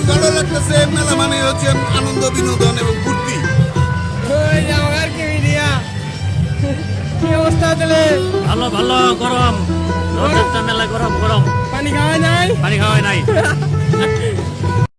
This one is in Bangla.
ভালো লাগতেছে। মেলা মানে হচ্ছে আনন্দ, বিনোদন এবং ফুর্তি। ভালো ভালো গরম, মেলা গরম গরম, পানি খাওয়া যায়, পানি খাওয়াই নাই।